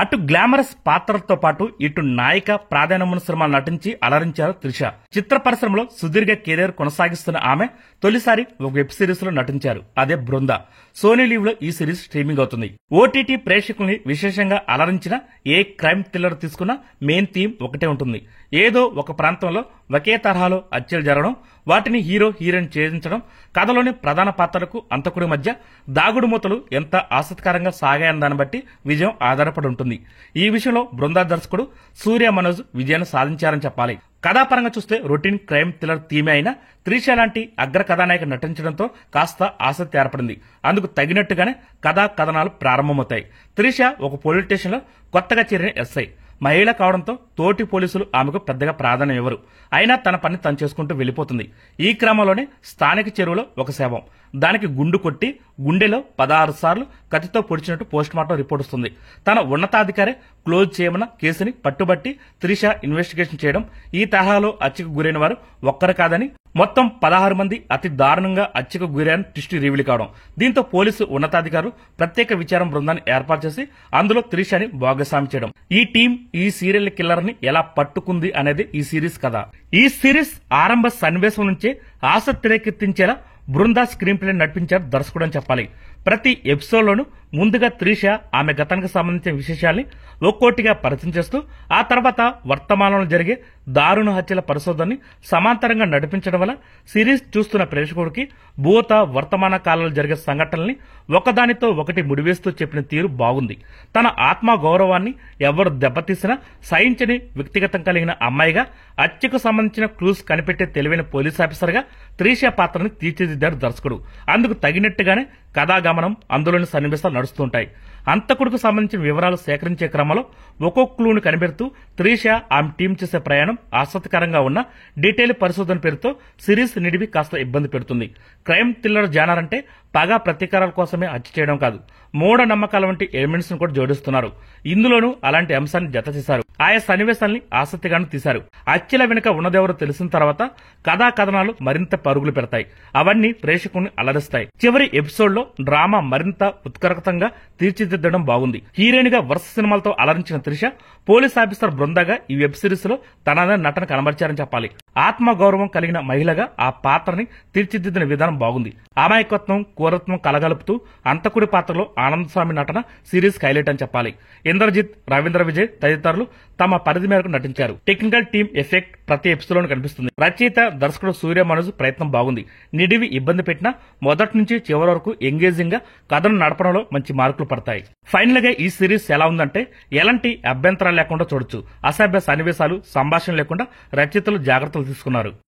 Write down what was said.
అటు గ్లామరస్ పాత్రలతో పాటు ఇటు నాయిక ప్రాధాన్యమున్న సినిమాలు నటించి అలరించారు త్రిష. చిత్ర పరిశ్రమలో సుదీర్ఘ కెరీర్ కొనసాగిస్తున్న ఆమె తొలిసారి ఒక వెబ్ సిరీస్ లో నటించారు. అదే బృంద. సోనీ లీవ్ లో ఈ సిరీస్ స్ట్రీమింగ్ అవుతుంది. ఓటీటీ ప్రేక్షకుల్ని విశేషంగా అలరించిన ఏ క్రైమ్ థ్రిల్లర్ తీసుకున్నా మెయిన్ థీమ్ ఒకటే ఉంటుంది. ఏదో ఒక ప్రాంతంలో ఒకే తరహాలో హత్యలు జరగడం, వాటిని హీరో హీరోయిన్ ఛేదించడం, కథలోని ప్రధాన పాత్రలకు అంతకుడి మధ్య దాగుడు మూతలు ఎంత ఆసక్తికరంగా సాగాయన్న దాన్ని బట్టి విజయం ఆధారపడి ఉంటుంది. ఈ విషయంలో బృందా దర్శకుడు సూర్య మనోజ్ విజయాన్ని సాధించారని చెప్పాలి. కథాపరంగా చూస్తే రొటీన్ క్రైమ్ థ్రిల్లర్ థీమే అయినా త్రిష లాంటి అగ్ర కథానాయక నటించడంతో కాస్త ఆసక్తి ఏర్పడింది. అందుకు తగినట్టుగానే కథా కథనాలు ప్రారంభమవుతాయి. త్రిష ఒక పోలీస్ స్టేషన్ లో కొత్తగా చేరిన ఎస్ఐ. మహిళ కావడంతో తోటి పోలీసులు ఆమెకు పెద్దగా ప్రాధాన్యం ఇవ్వరు. అయినా తన పని తను చేసుకుంటూ వెళ్లిపోతుంది. ఈ క్రమంలోనే స్థానిక చెరువులో ఒక శవం. దానికి గుండు కొట్టి గుండెలో 16 సార్లు కత్తితో పొడిచినట్టు పోస్ట్ మార్టం రిపోర్ట్ వస్తుంది. తన ఉన్నతాధికారి క్లోజ్ చేయమన్న కేసుని పట్టుబట్టి త్రిష ఇన్వెస్టిగేషన్ చేయడం, ఈ తరహాలో హత్యకు గురైన వారు ఒక్కరు కాదని మొత్తం 16 మంది అతి దారుణంగా హత్యకు గురైన ట్విస్ట్ రివీల్ కావడం. దీంతో పోలీసు ఉన్నతాధికారులు ప్రత్యేక విచారణ బృందాన్ని ఏర్పాటు చేసి అందులో త్రిషని భాగస్వామి చేయడం. ఈ టీం ఈ సీరియల్ కిల్లర్ ని ఎలా పట్టుకుంది అనేది ఈ సిరీస్ కథ. ఈ సిరీస్ ఆరంభ సన్నివేశం నుంచే ఆసక్తి రేకెత్తించేలా బృందా స్క్రీన్ ప్లే నడిపించారు దర్శకుడు అని చెప్పాలి. ప్రతి ఎపిసోడ్ లోనూ ముందుగా త్రిష ఆమె గతానికి సంబంధించిన విశేషాల్ని ఒక్కోటిగా పరిచయం చేస్తూ ఆ తర్వాత వర్తమానంలో జరిగే దారుణ హత్యల పరిశోధనని సమాంతరంగా నడిపించడం వల్ల సిరీస్ చూస్తున్న ప్రేక్షకుడికి భూత వర్తమాన కాలంలో జరిగే సంఘటనల్ని ఒకదానితో ఒకటి ముడివేస్తూ చెప్పిన తీరు బాగుంది. తన ఆత్మ గౌరవాన్ని ఎవరు దెబ్బతీసినా సహించని వ్యక్తిగతం కలిగిన అమ్మాయిగా, హత్యకు సంబంధించిన క్లూస్ కనిపెట్టే తెలివైన పోలీస్ ఆఫీసర్ గా త్రిష పాత్రని తీర్చిదిద్దారు దర్శకుడు. అందుకు తగినట్టుగానే కథాగమనం, అందులోని సన్నివేశాలు నడుస్తుంటాయి. హంతకుడికి సంబంధించిన వివరాలు సేకరించే క్రమంలో ఒక్కొక్క క్లూను కనిపెడుతూ త్రిష ఆమె టీం చేసే ప్రయాణం ఆసక్తికరంగా ఉన్న డీటెయిల్ పరిశోధన పేరుతో సిరీస్ నిడివి కాస్త ఇబ్బంది పెడుతుంది. క్రైమ్ థ్రిల్లర్ జానర్ అంటే పగా ప్రతీకారాల కోసమే హత్య చేయడం కాదు, మూఢ నమ్మకాల వంటి ఎలిమెంట్స్ ను కూడా జోడిస్తున్నారు. ఇందులోనూ అలాంటి అంశాన్ని జత చేశారు. ఆయా సన్నివేశాల్ని ఆసక్తిగాను తీశారు. హత్యల వెనుక ఉన్నదెవరో తెలిసిన తర్వాత కథా కథనాలు మరింత పరుగులు పెడతాయి. అవన్నీ ప్రేక్షకుల్ని అలరిస్తాయి. చివరి ఎపిసోడ్ లో డ్రామా మరింత ఉత్కర్షంగా తీర్చిదిద్దడం బాగుంది. హీరోయిన్ గా వరుస సినిమాలతో అలరించిన త్రిష పోలీస్ ఆఫీసర్ బృందాగా ఈ వెబ్ సిరీస్ లో తన నటన కనబరిచారని చెప్పాలి. ఆత్మ గౌరవం కలిగిన మహిళగా ఆ పాత్రని తీర్చిదిద్దిన విధానం బాగుంది. అమాయకత్వం, క్రూరత్వం కలగలుపుతూ అంతకుడి పాత్రలో ఆనందస్వామి నటన సిరీస్ హైలైట్ అని చెప్పాలి. ఇంద్రజిత్, రవీంద్ర విజయ్ తదితరులు తమ పరిధి మేరకు నటించారు. టెక్నికల్ టీం ఎఫెక్ట్ ప్రతి ఎపిసోడ్ లో కనిపిస్తుంది. రచయిత, దర్శకుడు సూర్య మనోజ్ ప్రయత్నం బాగుంది. నిడివి ఇబ్బంది పెట్టినా మొదటి నుంచి చివరి వరకు ఎంగేజింగ్ గా కథను నడపడంలో మంచి మార్కులు పడతాయి. ఫైనల్ గా ఈ సిరీస్ ఎలా ఉందంటే ఎలాంటి అభ్యంతరాలు లేకుండా చూడొచ్చు. అసభ్య సన్నివేశాలు, సంభాషణ లేకుండా రచయితలు జాగ్రత్తలు తీసుకున్నారు.